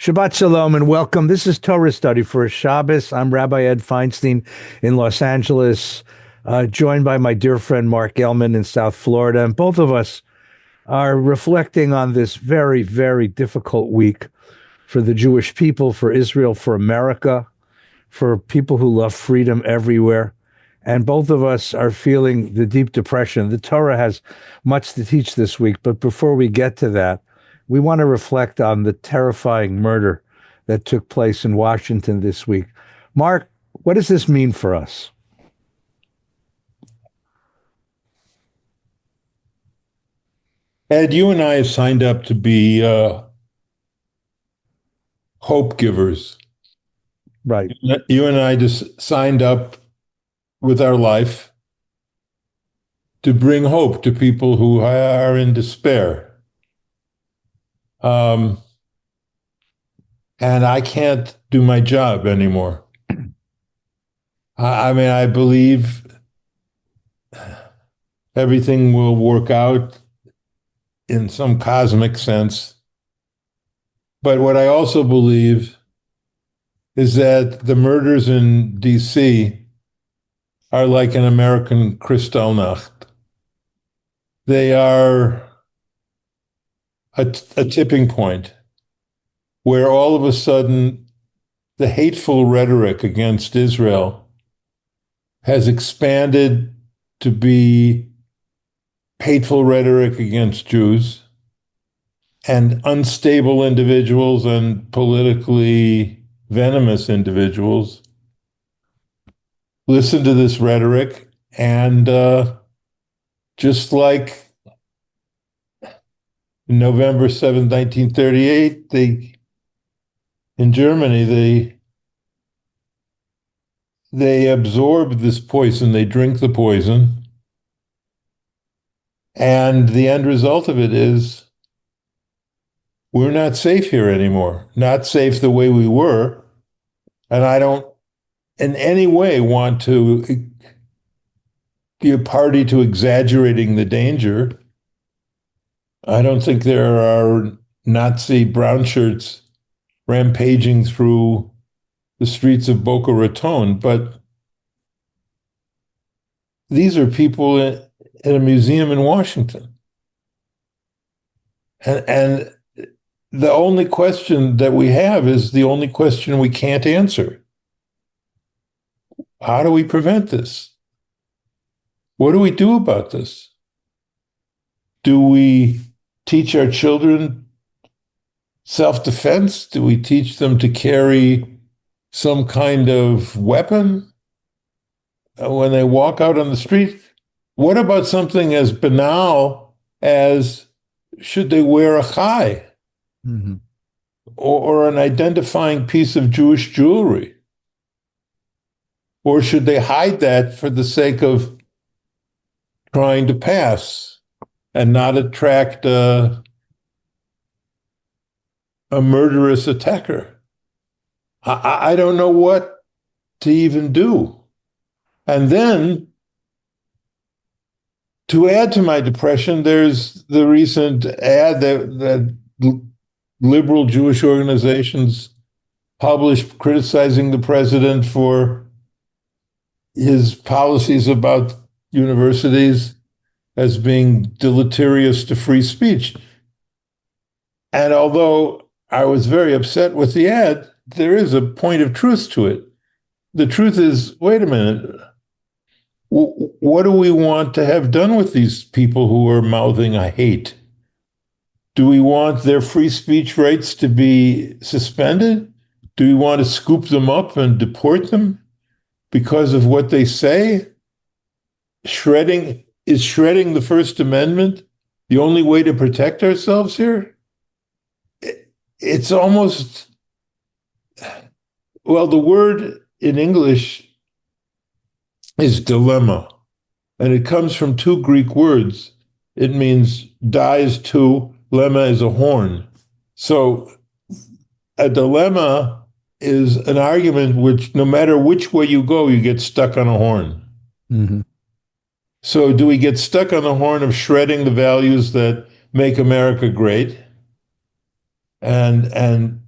Shabbat Shalom and welcome. This is Torah Study for a Shabbos. I'm Rabbi Ed Feinstein in Los Angeles, joined by my dear friend Mark Elman in South Florida. And both of us are reflecting on this very, very difficult week for the Jewish people, for Israel, for America, for people who love freedom everywhere. And both of us are feeling the deep depression. The Torah has much to teach this week, but before we get to that, we want to reflect on the terrifying murder that took place in Washington this week. Mark, what does this mean for us? Ed, you and I have signed up to be hope givers. Right. You and I just signed up with our life to bring hope to people who are in despair. And I can't do my job anymore. I mean, I believe everything will work out in some cosmic sense. But what I also believe is that the murders in D.C. are like an American Kristallnacht. They are a tipping point where all of a sudden the hateful rhetoric against Israel has expanded to be hateful rhetoric against Jews, and unstable individuals and politically venomous individuals listen to this rhetoric, and just like November 7th, 1938, in Germany, they absorb this poison, they drink the poison, and the end result of it is we're not safe here anymore, not safe the way we were, and I don't in any way want to be a party to exaggerating the danger. I don't think there are Nazi brown shirts rampaging through the streets of Boca Raton, but these are people at a museum in Washington. And the only question that we have is the only question we can't answer. How do we prevent this? What do we do about this? Do we teach our children self-defense? Do we teach them to carry some kind of weapon when they walk out on the street? What about something as banal as should they wear a chai? Mm-hmm. Or an identifying piece of Jewish jewelry? Or should they hide that for the sake of trying to pass and not attract a murderous attacker? I don't know what to even do. And then, to add to my depression, there's the recent ad that liberal Jewish organizations published criticizing the president for his policies about universities as being deleterious to free speech. And although I was very upset with the ad, there is a point of truth to it. The truth is, wait a minute, what do we want to have done with these people who are mouthing a hate? Do we want their free speech rights to be suspended? Do we want to scoop them up and deport them because of what they say? Shredding the First Amendment the only way to protect ourselves here? It's almost, well, the word in English is dilemma, and it comes from two Greek words. It means dies two, lemma is a horn. So a dilemma is an argument which, no matter which way you go, you get stuck on a horn. Mm-hmm. So do we get stuck on the horn of shredding the values that make America great and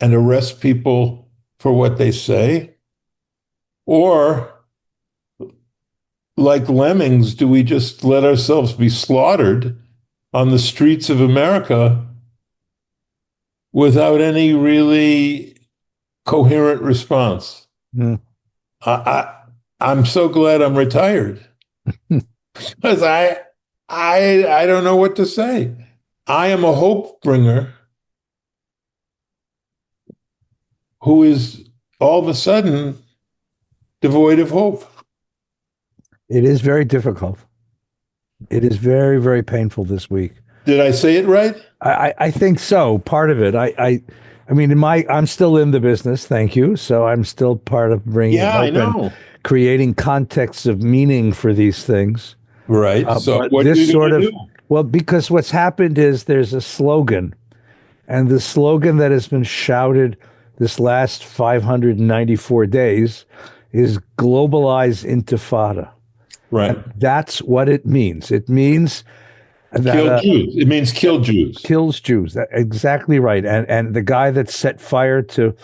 and arrest people for what they say? Or, like lemmings, do we just let ourselves be slaughtered on the streets of America without any really coherent response? Mm. I, I'm so glad I'm retired because I don't know what to say. I am a hope bringer who is all of a sudden devoid of hope. It is very difficult. It is very, very painful this week. Did I say it right? I think so. Part of it. I mean, I'm still in the business. Thank you. So I'm still part of bringing Yeah, I hope and know. creating contexts of meaning for these things. Right. So But what are this you sort going to of, do? well, because what's happened is there's a slogan, and the slogan that has been shouted this last 594 days is globalize intifada. Right. And that's what it means. It means that Kill Jews. It means kill Jews. kills Jews. Exactly right. And the guy that set fire to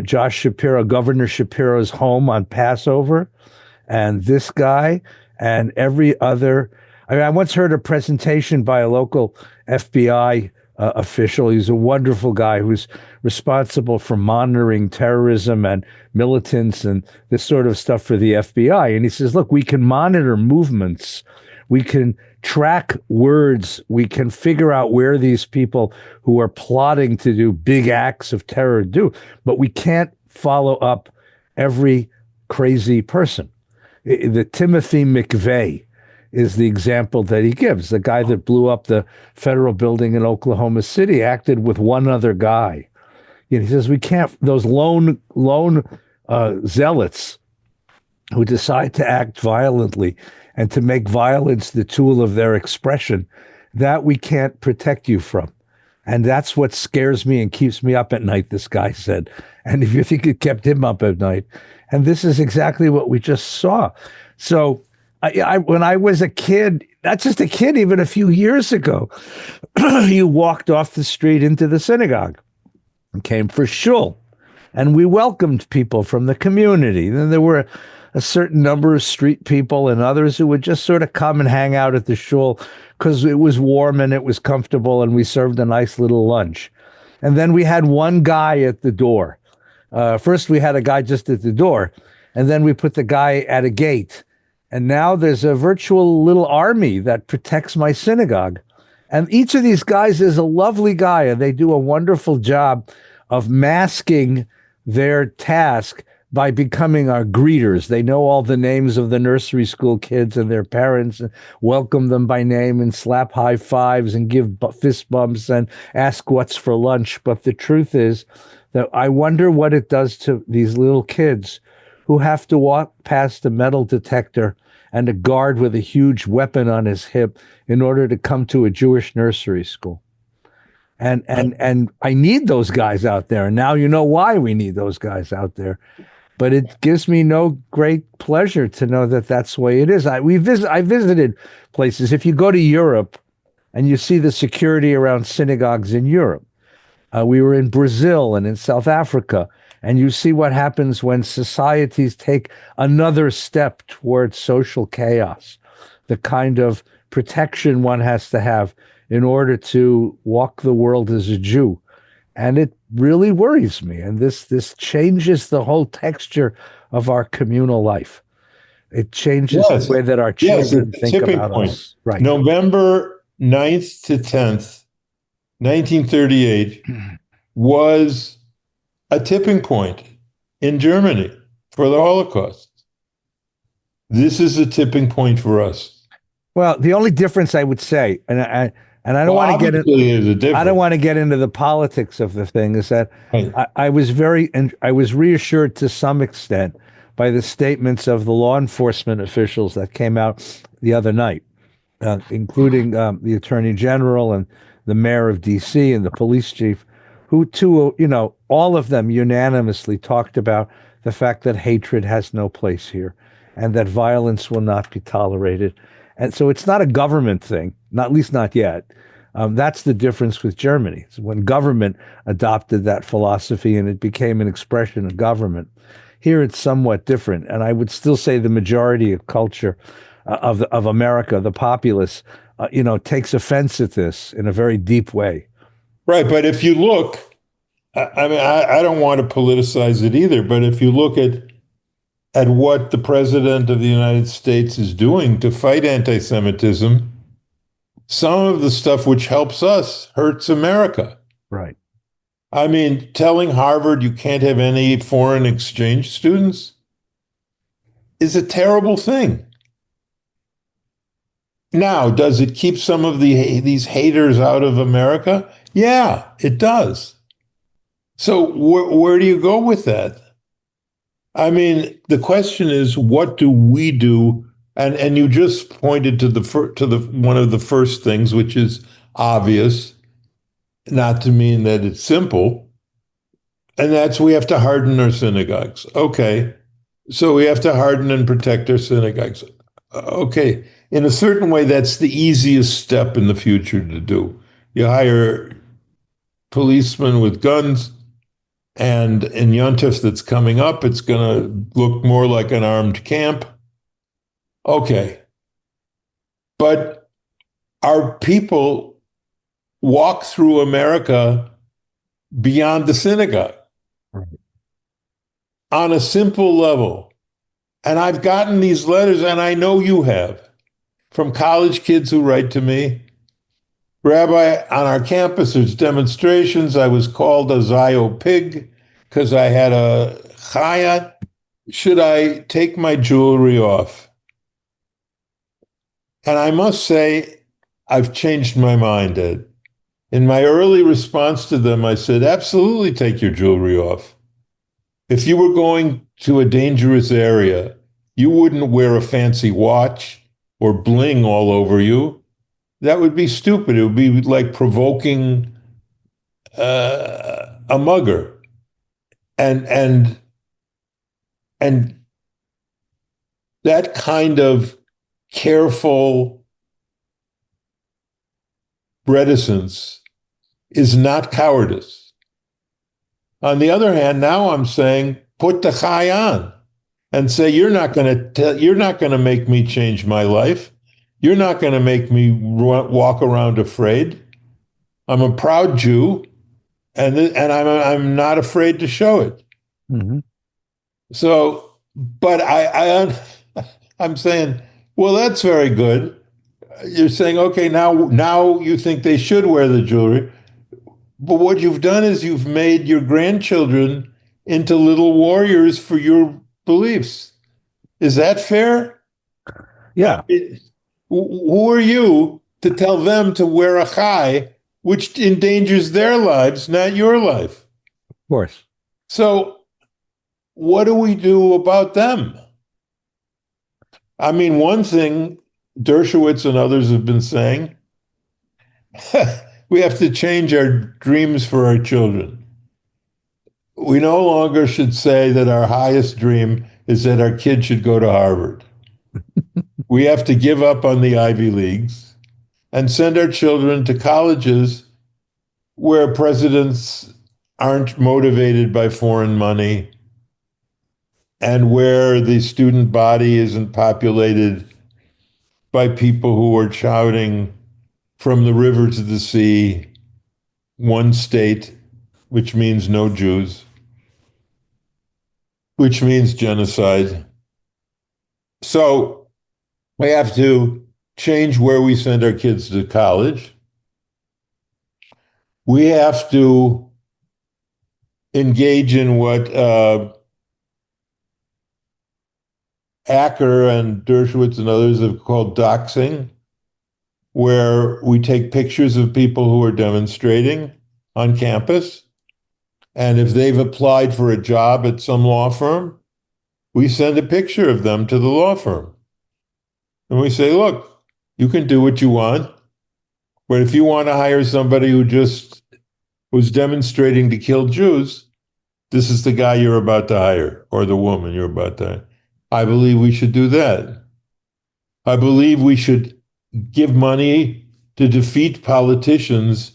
Josh Shapiro, Governor Shapiro's home on Passover, and this guy and every other. I mean, I once heard a presentation by a local FBI official. He's a wonderful guy who's responsible for monitoring terrorism and militants and this sort of stuff for the FBI. And he says, look, we can monitor movements. We can track words. We can figure out where these people who are plotting to do big acts of terror do, but we can't follow up every crazy person. The Timothy McVeigh is the example that he gives. The guy that blew up the federal building in Oklahoma City acted with one other guy. You know, he says we can't. Those lone zealots who decide to act violently and to make violence the tool of their expression, that we can't protect you from. And that's what scares me and keeps me up at night, this guy said. And if you think it kept him up at night, and this is exactly what we just saw. So when I was a kid, not just a kid, even a few years ago, you walked off the street into the synagogue and came for shul. And we welcomed people from the community. Then there were a certain number of street people and others who would just sort of come and hang out at the shul because it was warm and it was comfortable, and we served a nice little lunch. And then we had one guy at the door. First, we had a guy just at the door, and then we put the guy at a gate. And now there's a virtual little army that protects my synagogue. And each of these guys is a lovely guy, and they do a wonderful job of masking their task by becoming our greeters. They know all the names of the nursery school kids and their parents, and welcome them by name and slap high fives and give fist bumps and ask what's for lunch. But the truth is that I wonder what it does to these little kids who have to walk past a metal detector and a guard with a huge weapon on his hip in order to come to a Jewish nursery school. And I need those guys out there. And now you know why we need those guys out there. But it gives me no great pleasure to know that that's the way it is. I visited places. If you go to Europe and you see the security around synagogues in Europe, we were in Brazil and in South Africa, and you see what happens when societies take another step towards social chaos, the kind of protection one has to have in order to walk the world as a Jew. And it really worries me. And this changes the whole texture of our communal life. It changes Yes. the way that our Yes, children it's a think tipping about point. us. Right. November 9th to 10th, 1938, was a tipping point in Germany for the Holocaust. This is a tipping point for us. Well, the only difference I would say, and I don't want to get Obviously, there's a difference. I don't want to get into the politics of the thing, is that Right. I was reassured to some extent by the statements of the law enforcement officials that came out the other night, including the Attorney General and the Mayor of D.C. and the police chief, who too, all of them unanimously talked about the fact that hatred has no place here and that violence will not be tolerated. And so it's not a government thing, not at least not yet. That's the difference with Germany. It's when government adopted that philosophy and it became an expression of government. Here it's somewhat different, and I would still say the majority of culture of America, the populace, takes offense at this in a very deep way. Right. But if you look, I mean, I don't want to politicize it either, but if you look at what the president of the United States is doing to fight anti-Semitism, some of the stuff which helps us hurts America. Right. I mean, telling Harvard you can't have any foreign exchange students is a terrible thing. Now, does it keep some of these haters out of America? Yeah, it does. So where do you go with that? I mean, the question is, what do we do? And you just pointed to the one of the first things, which is obvious, not to mean that it's simple, and that's we have to harden our synagogues. Okay, so we have to harden and protect our synagogues. Okay, in a certain way, that's the easiest step in the future to do. You hire policemen with guns, and in Yontif that's coming up, it's going to look more like an armed camp. Okay. But our people walk through America beyond the synagogue on a simple level. And I've gotten these letters, and I know you have, from college kids who write to me, Rabbi, on our campus, there's demonstrations. I was called a Zio pig because I had a chaya. Should I take my jewelry off? And I must say, I've changed my mind, Ed. In my early response to them, I said, absolutely take your jewelry off. If you were going to a dangerous area, you wouldn't wear a fancy watch or bling all over you. That would be stupid. It would be like provoking a mugger. And that kind of careful reticence is not cowardice. On the other hand, now I'm saying put the chai on and say you're not going to make me change my life. You're not going to make me walk around afraid. I'm a proud Jew, and I'm not afraid to show it. Mm-hmm. So, but I'm saying, well, that's very good. You're saying, okay, now you think they should wear the jewelry, but what you've done is you've made your grandchildren into little warriors for your beliefs. Is that fair? Yeah. Who are you to tell them to wear a chai, which endangers their lives, not your life? Of course. So what do we do about them? I mean, one thing Dershowitz and others have been saying, we have to change our dreams for our children. We no longer should say that our highest dream is that our kid should go to Harvard. We have to give up on the Ivy Leagues and send our children to colleges where presidents aren't motivated by foreign money and where the student body isn't populated by people who are shouting from the river to the sea, one state, which means no Jews, which means genocide. So we have to change where we send our kids to college. We have to engage in what Acker and Dershowitz and others have called doxing, where we take pictures of people who are demonstrating on campus. And if they've applied for a job at some law firm, we send a picture of them to the law firm. And we say, look, you can do what you want, but if you want to hire somebody who just was demonstrating to kill Jews, this is the guy you're about to hire, or the woman you're about to hire. I believe we should do that. I believe we should give money to defeat politicians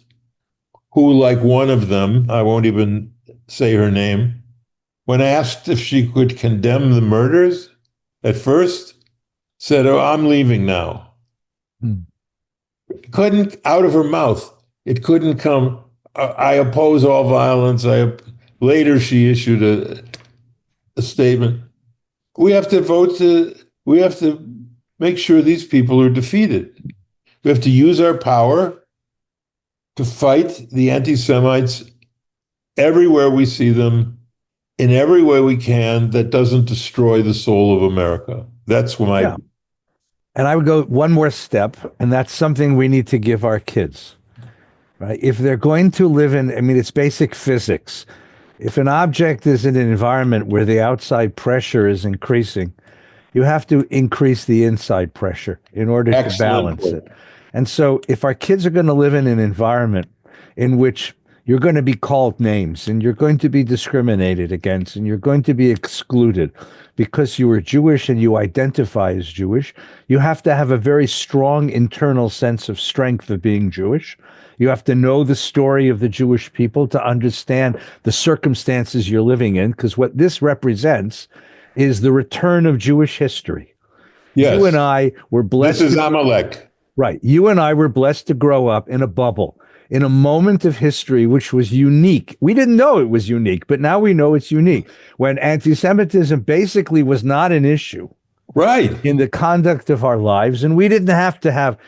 who, like one of them, I won't even say her name, when asked if she could condemn the murders, at first said, "Oh, I'm leaving now." Hmm. Couldn't, out of her mouth, it couldn't come, "I oppose all violence." Later, she issued a statement. We have to vote we have to make sure these people are defeated. We have to use our power to fight the anti-Semites everywhere we see them, in every way we can, that doesn't destroy the soul of America. That's my... Yeah. And I would go one more step, and that's something we need to give our kids, right? If they're going to live in, I mean, it's basic physics. If an object is in an environment where the outside pressure is increasing, you have to increase the inside pressure in order to Excellent balance point. it. And so if our kids are going to live in an environment in which you're going to be called names and you're going to be discriminated against and you're going to be excluded because you are Jewish and you identify as Jewish, you have to have a very strong internal sense of strength of being Jewish. You have to know the story of the Jewish people to understand the circumstances you're living in, because what this represents is the return of Jewish history. You and Yes, I were this blessed is to, Amalek. right. You and I were blessed to grow up in a bubble, in a moment of history which was unique. We didn't know it was unique, but now we know it's unique. When anti-Semitism basically was not an issue Right. in the conduct of our lives, and we didn't have to have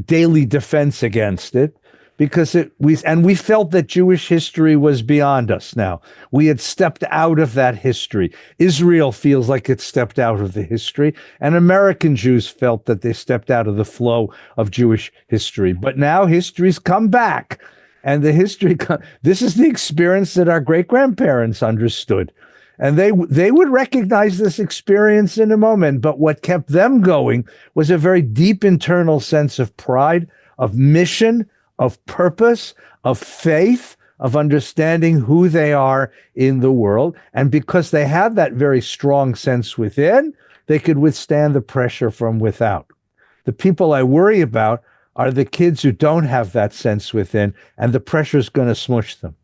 daily defense against it because we felt that Jewish history was beyond us now. We had stepped out of that history. Israel feels like it stepped out of the history, and American Jews felt that they stepped out of the flow of Jewish history. But now history's come back, and this is the experience that our great-grandparents understood. And they would recognize this experience in a moment, but what kept them going was a very deep internal sense of pride, of mission, of purpose, of faith, of understanding who they are in the world. And because they had that very strong sense within, they could withstand the pressure from without. The people I worry about are the kids who don't have that sense within, and the pressure is going to smush them.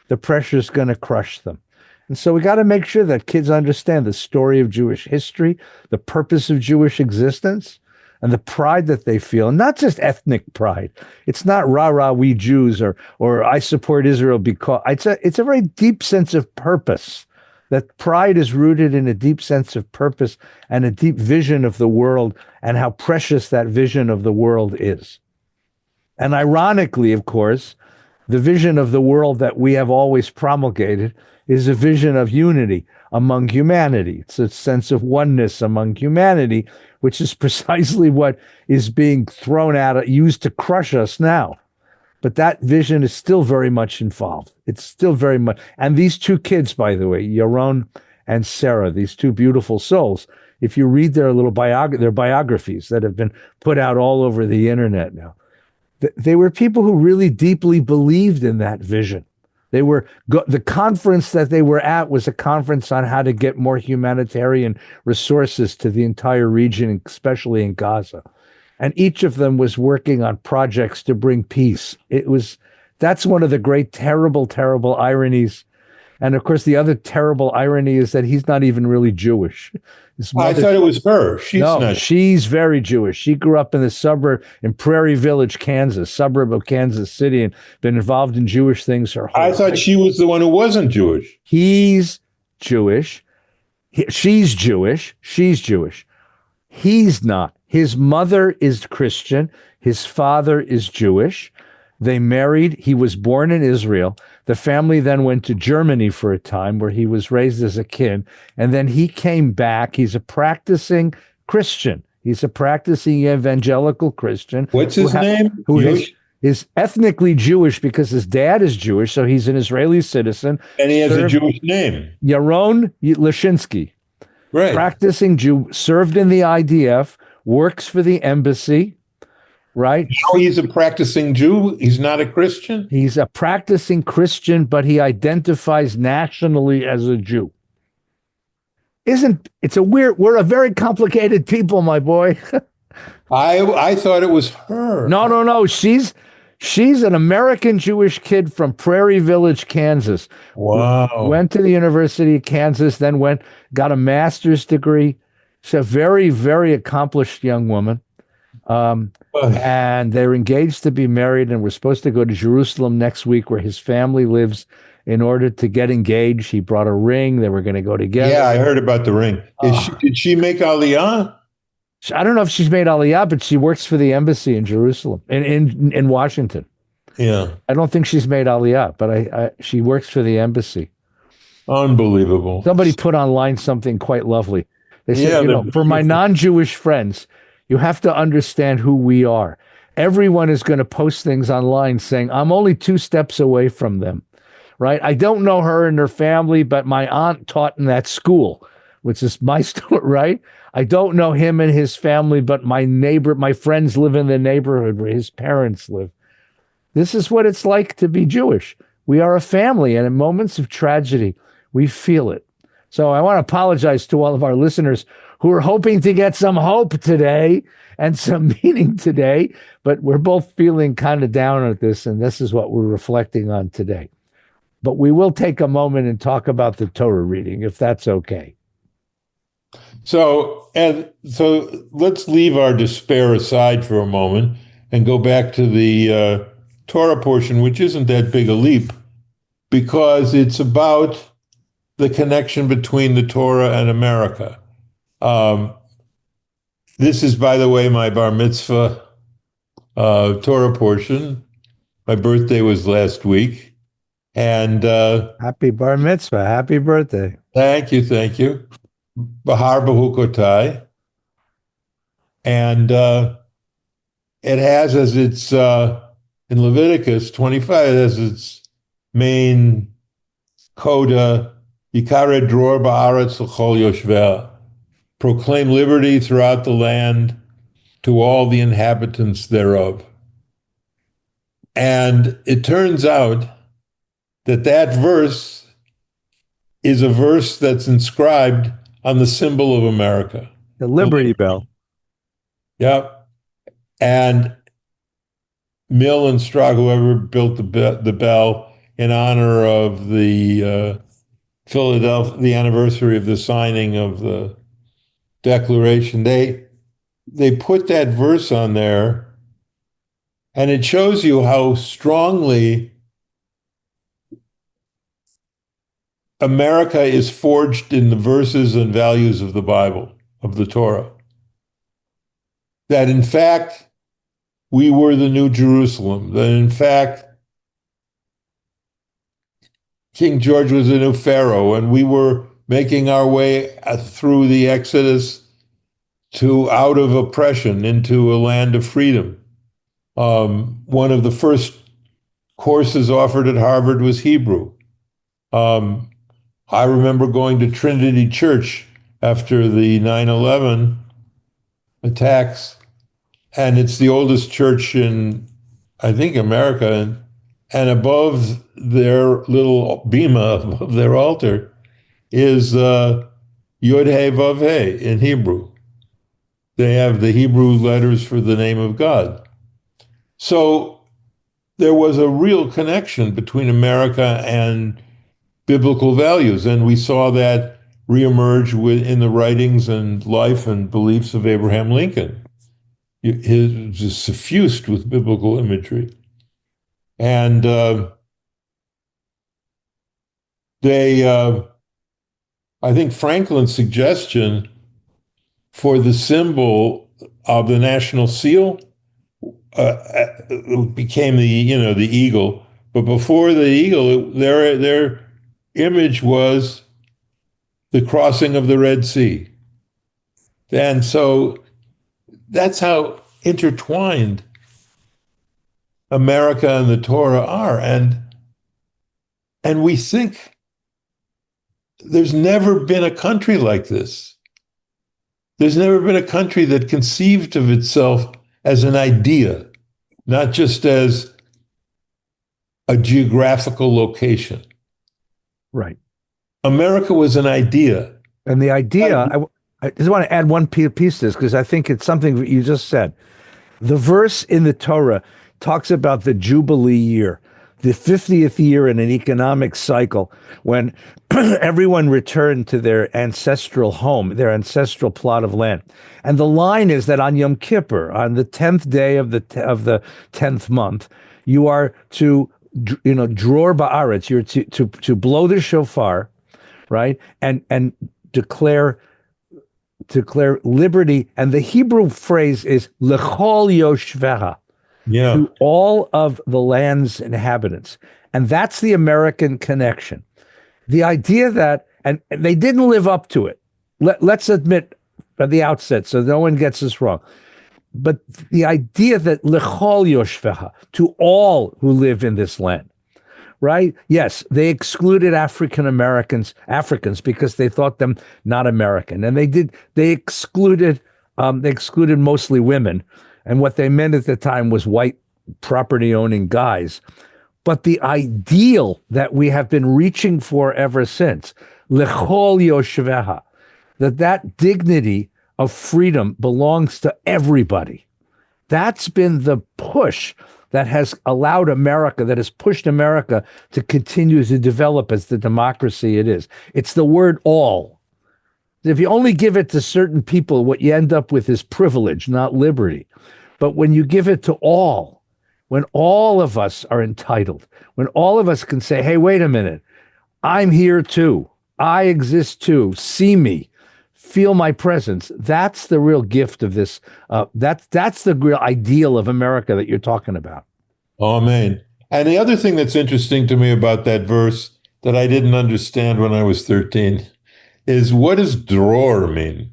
The pressure is going to crush them. And so we got to make sure that kids understand the story of Jewish history, the purpose of Jewish existence, and the pride that they feel, and not just ethnic pride. It's not rah rah we Jews or I support Israel because it's a very deep sense of purpose. That pride is rooted in a deep sense of purpose and a deep vision of the world and how precious that vision of the world is. And ironically, of course, the vision of the world that we have always promulgated is a vision of unity among humanity. It's a sense of oneness among humanity, which is precisely what is being thrown at, used to crush us now. But that vision is still very much involved. It's still very much. And these two kids, by the way, Yaron and Sarah, these two beautiful souls, if you read their their biographies that have been put out all over the internet now, they were people who really deeply believed in that vision. The conference that they were at was a conference on how to get more humanitarian resources to the entire region, especially in Gaza. And each of them was working on projects to bring peace. That's one of the great, terrible, terrible ironies. And of course, the other terrible irony is that he's not even really Jewish. I thought it was her. She's very Jewish. She grew up in the suburb in Prairie Village, Kansas, suburb of Kansas City, and been involved in Jewish things her whole life. I thought she was the one who wasn't Jewish. He's Jewish. She's Jewish. She's Jewish. He's not. His mother is Christian. His father is Jewish. They married. He was born in Israel. The family then went to Germany for a time where he was raised as a kid. And then he came back. He's a practicing Christian. He's a practicing evangelical Christian. What's his name? Who is ethnically Jewish because his dad is Jewish. So he's an Israeli citizen. And he has a Jewish name. Yaron Lashinsky. Right. Practicing Jew, served in the IDF, works for the embassy. Right? So he's a practicing Jew. He's not a Christian. He's a practicing Christian, but he identifies nationally as a Jew. We're a very complicated people, my boy. I thought it was her. No, no, no. She's an American Jewish kid from Prairie Village, Kansas. Wow. Went to the University of Kansas, then got a master's degree. She's a very, very accomplished young woman. Um, and they're engaged to be married, and we're supposed to go to Jerusalem next week, where his family lives. In order to get engaged, he brought a ring. They were going to go together. Yeah, I heard about the ring. Did she make Aliyah? I don't know if she's made Aliyah, but she works for the embassy in Jerusalem, in Washington. Yeah. I don't think she's made Aliyah, but she works for the embassy. Unbelievable. Somebody put online something quite lovely. They said, Yeah, they're for my beautiful. non-Jewish friends, you have to understand who we are. Everyone is going to post things online saying, I'm only 2 steps away from them, right? I don't know her and her family, but my aunt taught in that school, which is my story, right? I don't know him and his family, but my friends live in the neighborhood where his parents live. This is what it's like to be Jewish. We are a family, and in moments of tragedy, we feel it. So I want to apologize to all of our listeners who are hoping to get some hope today and some meaning today, but we're both feeling kind of down at this, and this is what we're reflecting on today. But we will take a moment and talk about the Torah reading, if that's okay. So let's leave our despair aside for a moment and go back to the Torah portion, which isn't that big a leap, because it's about the connection between the Torah and America. This is, by the way, my bar mitzvah Torah portion. My birthday was last week. And Happy bar mitzvah. Happy birthday. thank you, thank you. Bahar Bahukotai. And it has as its, in Leviticus 25, it has its main coda, Yikare Dror Ba'aretz L'chol Yoshveh. Proclaim liberty throughout the land to all the inhabitants thereof. And it turns out that verse is a verse that's inscribed on the symbol of America. The Liberty Bell. Yep. And Mill and Straub, whoever built the bell in honor of the Philadelphia, the anniversary of the signing of the Declaration, they put that verse on there, and it shows you how strongly America is forged in the verses and values of the Bible, of the Torah. That in fact, we were the New Jerusalem. That in fact, King George was a new Pharaoh, and we were making our way through the Exodus to out of oppression into a land of freedom. One of the first courses offered at Harvard was Hebrew. I remember going to Trinity Church after the 9/11 attacks, and it's the oldest church in, I think, America. And above their little bima, above their altar, is Yod He Vav He in Hebrew. They have the Hebrew letters for the name of God. So there was a real connection between America and biblical values, and we saw that reemerge in the writings and life and beliefs of Abraham Lincoln. It was suffused with biblical imagery. And I think Franklin's suggestion for the symbol of the national seal became the eagle. But before the eagle, their image was the crossing of the Red Sea. And so that's how intertwined America and the Torah are. And we think there's never been a country like this. There's never been a country that conceived of itself as an idea, not just as a geographical location. Right. America was an idea. And the idea, I just want to add one piece to this because I think it's something that you just said. The verse in the Torah talks about the Jubilee year, the 50th year in an economic cycle when everyone returned to their ancestral home, their ancestral plot of land. And the line is that on Yom Kippur, on the 10th day of the 10th month, you are to dror ba'aretz, you're to blow the shofar, right? And declare liberty. And the Hebrew phrase is lechol yoshveha, Yeah. to all of the land's inhabitants. And that's the American connection. The idea that, and they didn't live up to it. Let's admit at the outset, so no one gets this wrong. But the idea that lechol yoshveha, to all who live in this land, right? Yes, they excluded Africans because they thought them not American, and they excluded mostly women, and what they meant at the time was white property owning guys. But the ideal that we have been reaching for ever since, lechol yoshveha, that dignity of freedom belongs to everybody. That's been the push that has allowed America, that has pushed America to continue to develop as the democracy it is. It's the word all. If you only give it to certain people, what you end up with is privilege, not liberty. But when you give it to all, when all of us are entitled, when all of us can say, hey, wait a minute, I'm here too. I exist too. See me. Feel my presence. That's the real gift of this. That's the real ideal of America that you're talking about. Amen. And the other thing that's interesting to me about that verse that I didn't understand when I was 13 is, what does dror mean?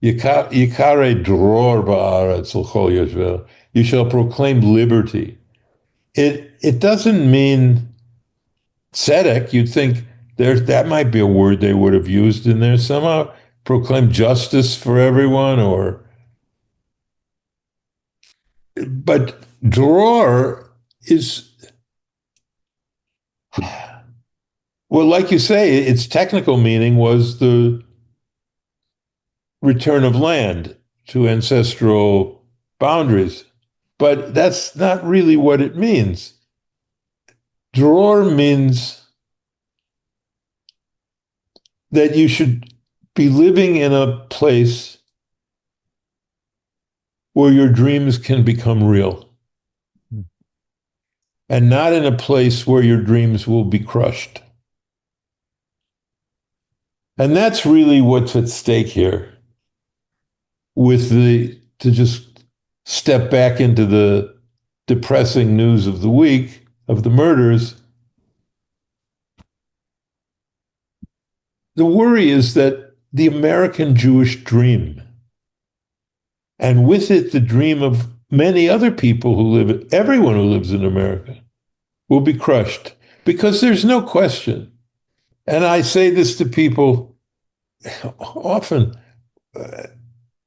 Yikare dror ba'aretz l'chol yoshveh. You shall proclaim liberty. It doesn't mean tzedek. You'd think that might be a word they would have used in there somehow. Proclaim justice for everyone, but dror is, well, like you say, its technical meaning was the return of land to ancestral boundaries. But that's not really what it means. Dror means that you should be living in a place where your dreams can become real, and not in a place where your dreams will be crushed. And that's really what's at stake here, to just step back into the depressing news of the week, of the murders. The worry is that the American Jewish dream, and with it the dream of many other people everyone who lives in America, will be crushed. Because there's no question, and I say this to people often,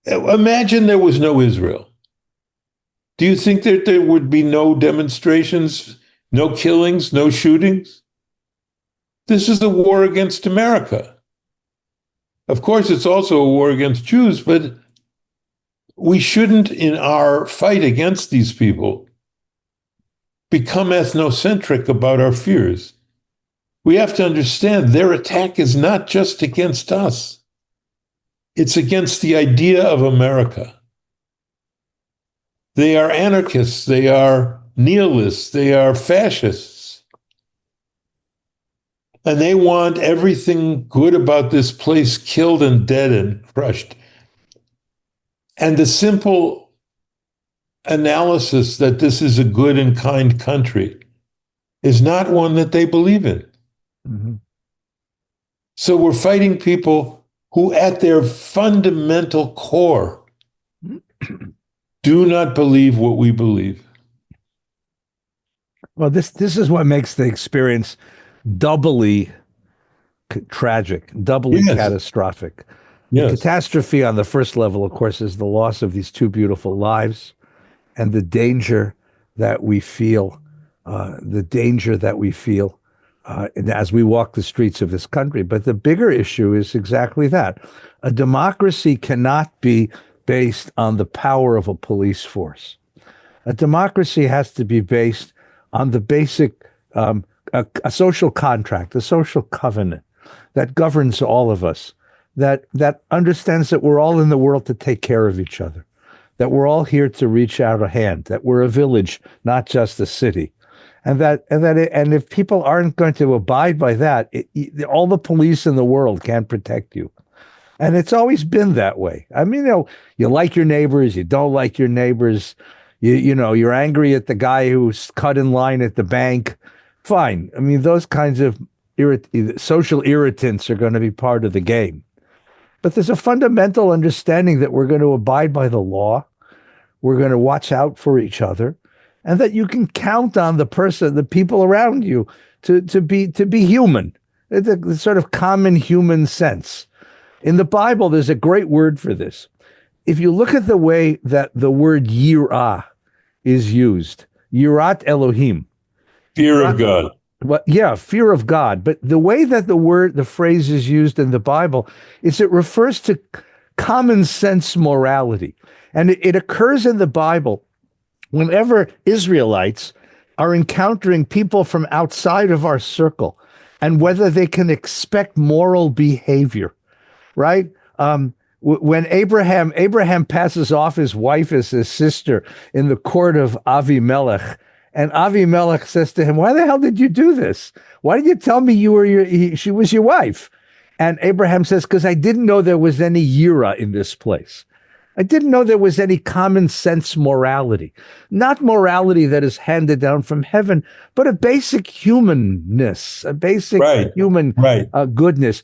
imagine there was no Israel. Do you think that there would be no demonstrations, no killings, no shootings? This is a war against America. Of course, it's also a war against Jews, but we shouldn't, in our fight against these people, become ethnocentric about our fears. We have to understand their attack is not just against us. It's against the idea of America. They are anarchists, they are nihilists, they are fascists. And they want everything good about this place killed and dead and crushed. And the simple analysis that this is a good and kind country is not one that they believe in. Mm-hmm. So we're fighting people who, at their fundamental core, do not believe what we believe. Well, this is what makes the experience doubly tragic, doubly catastrophic. The catastrophe on the first level, of course, is the loss of these two beautiful lives and the danger that we feel, as we walk the streets of this country. But the bigger issue is exactly that. A democracy cannot be based on the power of a police force. A democracy has to be based on the basic a social contract, a social covenant that governs all of us, that understands that we're all in the world to take care of each other, that we're all here to reach out a hand, that we're a village, not just a city. And if people aren't going to abide by that, all the police in the world can't protect you. And it's always been that way. I mean, you like your neighbors, you don't like your neighbors, you're angry at the guy who's cut in line at the bank. Fine. I mean, those kinds of social irritants are going to be part of the game. But there's a fundamental understanding that we're going to abide by the law. We're going to watch out for each other, and that you can count on the people around you to be human. It's a sort of common human sense. In the Bible, there's a great word for this. If you look at the way that the word yirah is used, yirat Elohim, fear of God. Well, yeah, fear of God. But the way that the phrase is used in the Bible is it refers to common sense morality. And it occurs in the Bible whenever Israelites are encountering people from outside of our circle and whether they can expect moral behavior, right? When Abraham passes off his wife as his sister in the court of Avimelech, and Avimelech says to him, "Why the hell did you do this? Why did you tell me she was your wife?" And Abraham says, "Because I didn't know there was any yira in this place. I didn't know there was any common sense morality, not morality that is handed down from heaven, but a basic humanness, a basic human goodness."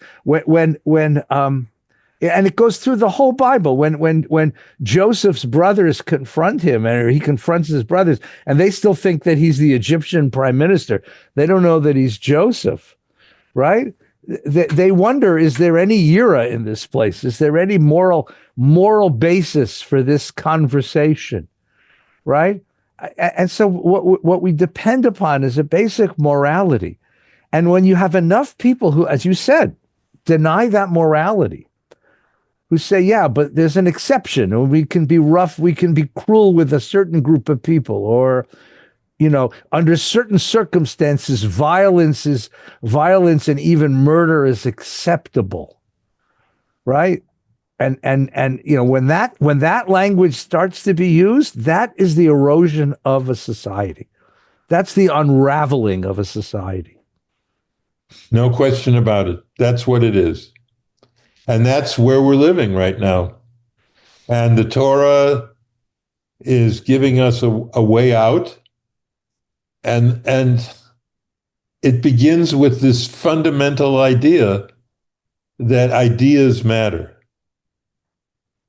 And it goes through the whole Bible. When Joseph's brothers confront him, and he confronts his brothers, and they still think that he's the Egyptian prime minister. They don't know that he's Joseph, right? They wonder, is there any yira in this place? Is there any moral basis for this conversation, right? And so what we depend upon is a basic morality. And when you have enough people who, as you said, deny that morality, who say, yeah, but there's an exception, or we can be rough, we can be cruel with a certain group of people, or, under certain circumstances, violence and even murder is acceptable, right? And when that language starts to be used, that is the erosion of a society. That's the unraveling of a society. No question about it. That's what it is. And that's where we're living right now. And the Torah is giving us a way out. And it begins with this fundamental idea that ideas matter.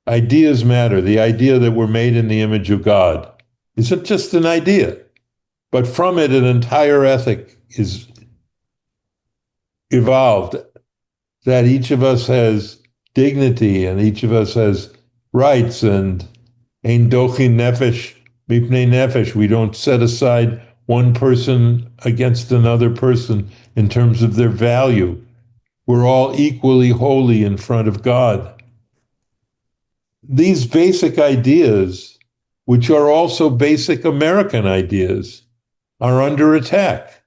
Ideas matter. The idea that we're made in the image of God isn't just an idea, but from it, an entire ethic is evolved, that each of us has dignity and each of us has rights, and ein dochin nefesh mipnei nefesh. We don't set aside one person against another person in terms of their value. We're all equally holy in front of God. These basic ideas, which are also basic American ideas, are under attack.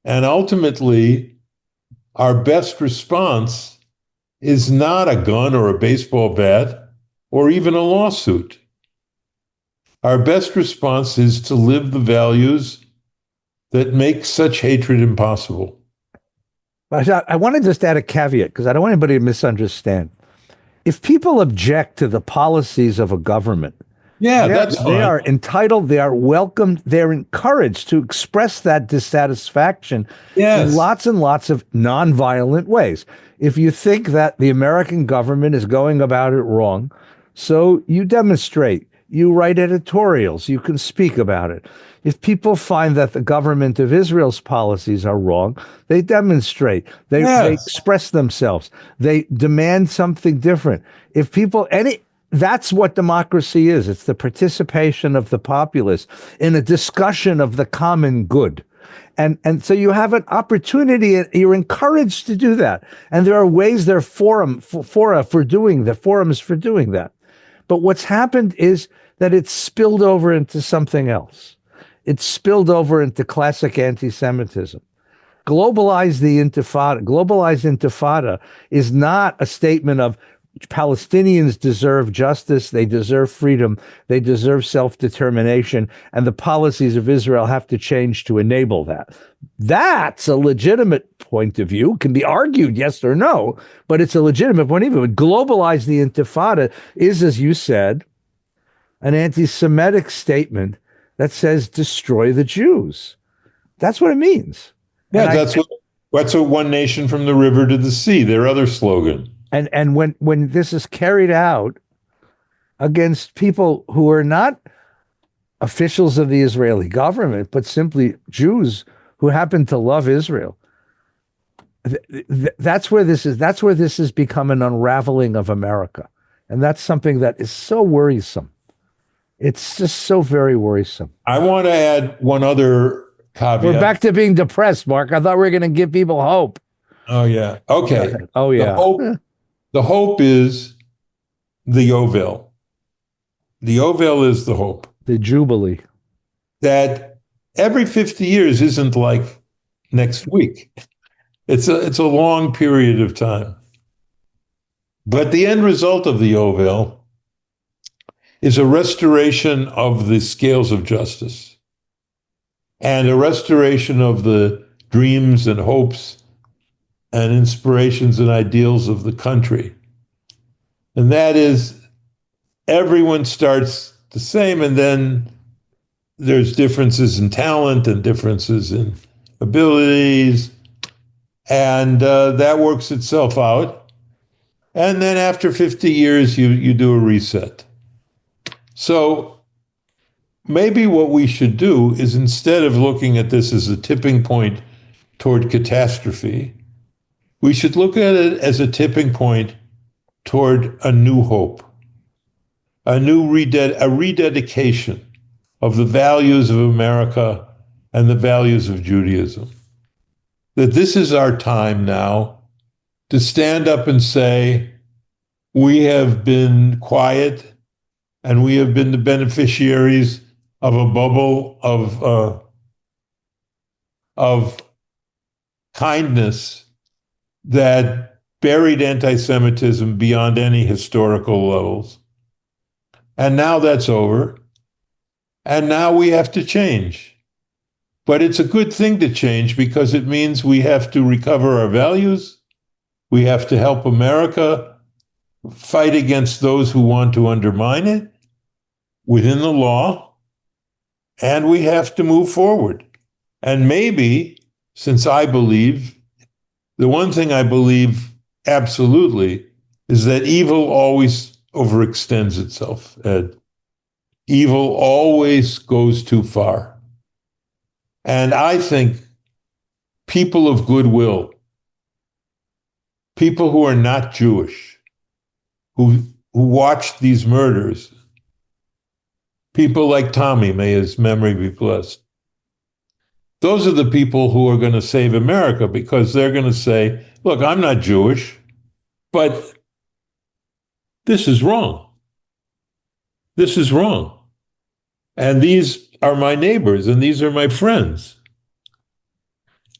And ultimately, our best response is not a gun or a baseball bat or even a lawsuit. Our best response is to live the values that make such hatred impossible. I want to just add a caveat, because I don't want anybody to misunderstand. If people object to the policies of a government, that's fine. They are entitled, they are welcomed, they're encouraged to express that dissatisfaction in lots and lots of nonviolent ways. If you think that the American government is going about it wrong, so you demonstrate, you write editorials, you can speak about it. If people find that the government of Israel's policies are wrong, they demonstrate, they express themselves, they demand something different. If people, that's what democracy is. It's the participation of the populace in a discussion of the common good. And so you have an opportunity, you're encouraged to do that. And there are ways, there are fora for doing that, forums for doing that. But what's happened is that it's spilled over into something else. It's spilled over into classic anti-Semitism. Globalize intifada is not a statement of Palestinians deserve justice, they deserve freedom, they deserve self-determination, and the policies of Israel have to change to enable that. That's a legitimate point of view. It can be argued yes or no, but it's a legitimate point of view. But globalize the intifada is, as you said, an anti-Semitic statement that says destroy the Jews. That's what it means. Yeah, that's what one nation from the river to the sea, their other slogan. And when this is carried out against people who are not officials of the Israeli government, but simply Jews who happen to love Israel, that's where this has become an unraveling of America. And that's something that is so worrisome. It's just so very worrisome. I want to add one other caveat. We're back to being depressed, Mark. I thought we were going to give people hope. Oh, yeah. Okay. Oh, yeah. The hope is the Yovel. The Yovel is the hope. The Jubilee. That every 50 years isn't like next week. It's a long period of time. But the end result of the Yovel is a restoration of the scales of justice and a restoration of the dreams and hopes and inspirations and ideals of the country. And that is, everyone starts the same, and then there's differences in talent and differences in abilities, and that works itself out. And then after 50 years, you do a reset. So maybe what we should do is, instead of looking at this as a tipping point toward catastrophe, we should look at it as a tipping point toward a new hope, a rededication of the values of America and the values of Judaism. That this is our time now to stand up and say, we have been quiet and we have been the beneficiaries of a bubble of kindness that buried anti-Semitism beyond any historical levels. And now that's over. And now we have to change. But it's a good thing to change because it means we have to recover our values. We have to help America fight against those who want to undermine it within the law. And we have to move forward. And maybe, since I believe, the one thing I believe absolutely is that evil always overextends itself, Ed. Evil always goes too far. And I think people of goodwill, people who are not Jewish, who watched these murders, people like Tommy, may his memory be blessed, those are the people who are going to save America, because they're going to say, look, I'm not Jewish, but this is wrong. This is wrong. And these are my neighbors, and these are my friends.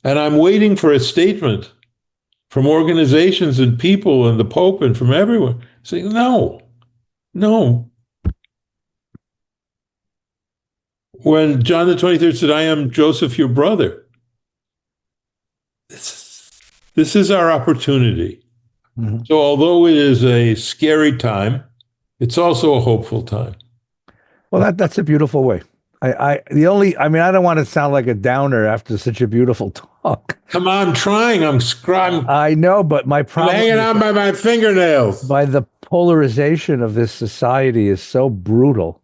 And I'm waiting for a statement from organizations and people and the Pope and from everyone saying, no. When John the 23rd said, I am Joseph, your brother, this is our opportunity. Mm-hmm. So although it is a scary time, it's also a hopeful time. Well, that's a beautiful way. I don't want to sound like a downer after such a beautiful talk. Come on, I'm trying. I'm I know, but my problem I'm hanging on by my fingernails. By the polarization of this society is so brutal,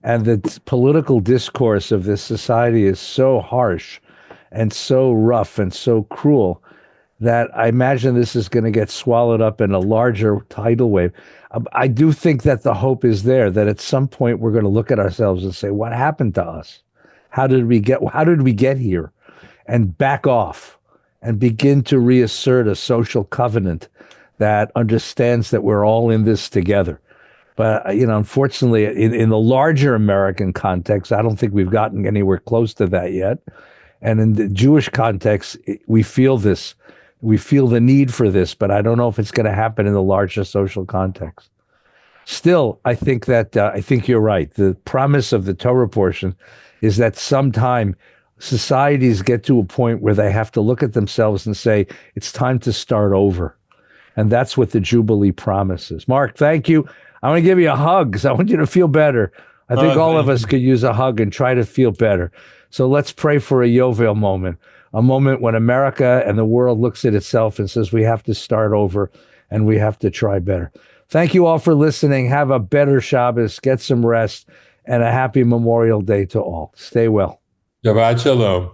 and the political discourse of this society is so harsh and so rough and so cruel that I imagine this is going to get swallowed up in a larger tidal wave. I do think that the hope is there, that at some point we're going to look at ourselves and say, what happened to us? How did we get here? and back off and begin to reassert a social covenant that understands that we're all in this together. But, unfortunately, in the larger American context, I don't think we've gotten anywhere close to that yet. And in the Jewish context, we feel this. We feel the need for this, but I don't know if it's going to happen in the larger social context. Still, I think you're right. The promise of the Torah portion is that sometime societies get to a point where they have to look at themselves and say, it's time to start over. And that's what the Jubilee promises. Mark, thank you. I want to give you a hug because I want you to feel better. I think all of us could use a hug and try to feel better. So let's pray for a Yovel moment, a moment when America and the world looks at itself and says we have to start over and we have to try better. Thank you all for listening. Have a better Shabbos, get some rest, and a happy Memorial Day to all. Stay well. Shabbat Shalom.